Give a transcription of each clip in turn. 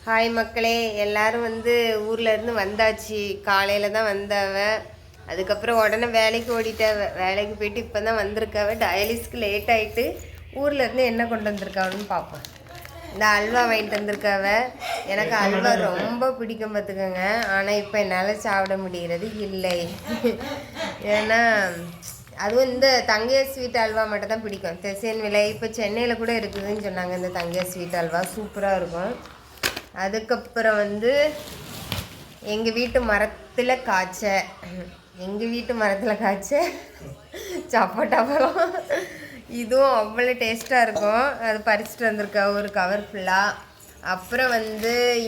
Hi மக்களே, எல்லாரும் ஊர்லேருந்து வந்தாச்சு. காலையில் தான் வந்தாவ. அதுக்கப்புறம் உடனே வேலைக்கு ஓடிட்டாவ. வேலைக்கு போயிட்டு இப்போ தான் வந்திருக்காவ. டயாலிஸ்க்கு லேட் ஆகிட்டு ஊர்லேருந்து என்ன கொண்டு வந்திருக்காவன்னு பார்ப்போம். இந்த அல்வா வாங்கிட்டு வந்திருக்காவ. எனக்கு அல்வா ரொம்ப பிடிக்கும் பார்த்துக்கோங்க. ஆனால் இப்போ என்னால் சாப்பிட முடிகிறது இல்லை. ஏன்னா அதுவும் இந்த தங்கையா ஸ்வீட் அல்வா மட்டும் தான் பிடிக்கும். தெசேன் விலை இப்போ சென்னையில் கூட இருக்குதுன்னு சொன்னாங்க. இந்த தங்கையா ஸ்வீட் அல்வா சூப்பராக இருக்கும். அதுக்கப்புறம் எங்கள் வீட்டு மரத்தில் காய்ச்ச சப்போட்டா பழம். இதுவும் அவ்வளோ டேஸ்ட்டாக இருக்கும். அது பறிச்சுட்டு வந்திருக்கா ஒரு கவர் ஃபுல்லாக. அப்புறம்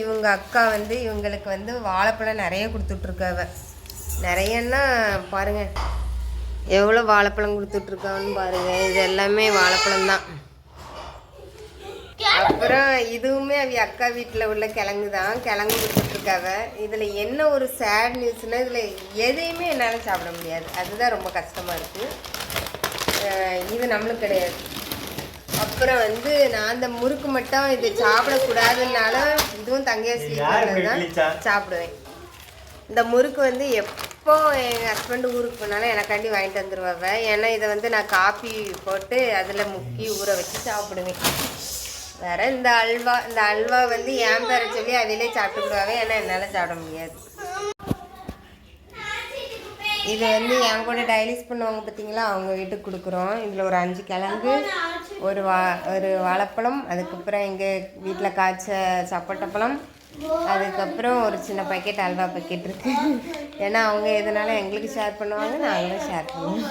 இவங்க அக்கா இவங்களுக்கு வாழைப்பழம் நிறைய கொடுத்துட்ருக்காவ. நிறையன்னா பாருங்கள் எவ்வளோ வாழைப்பழம் கொடுத்துட்ருக்கான்னு பாருங்கள். இது எல்லாமே வாழைப்பழம் தான். அப்புறம் இதுவுமே அவ அக்கா வீட்டில் உள்ள கிழங்கு தான். கிழங்கு கொடுத்துட்ருக்காவ. இதில் என்ன ஒரு சேட் நியூஸ்னால் இதில் எதையுமே என்னால் சாப்பிட முடியாது. அதுதான் ரொம்ப கஷ்டமாக இருக்குது. இது நம்மளுக்கு கிடையாது. அப்புறம் நான் அந்த முறுக்கு மட்டும் இது சாப்பிடக்கூடாதுனால இதுவும் தங்கையா ஸ்வீட் தான் சாப்பிடுவேன். இந்த முறுக்கு எப்போ எங்கள் ஹஸ்பண்டு ஊருக்கு போனாலும் எனக்காண்டி வாங்கிட்டு வந்துடுவாங்க. ஏன்னா இதை நான் காப்பி போட்டு அதில் முக்கி ஊற வச்சு சாப்பிடுவேன். வேறு இந்த அல்வா என் பேரை சொல்லி அதிலே சாப்பிட்டுக்கிடுவாங்க. ஏன்னா என்னால் சாப்பிட முடியாது. இது என் கூட டயாலிஸ் பண்ணுவாங்க பார்த்தீங்களா, அவங்க வீட்டுக்கு கொடுக்குறோம். இதில் ஒரு 5 கிழங்கு, ஒரு வாழைப்பழம், அதுக்கப்புறம் எங்கள் வீட்டில் காய்ச்ச சப்போட்டப்பழம், அதுக்கப்புறம் ஒரு சின்ன பாக்கெட் அல்வா பாக்கெட் இருக்குது. ஏன்னா அவங்க எதனால எங்களுக்கு ஷேர் பண்ணுவாங்க, நாங்களும் ஷேர் பண்ணுவோம்.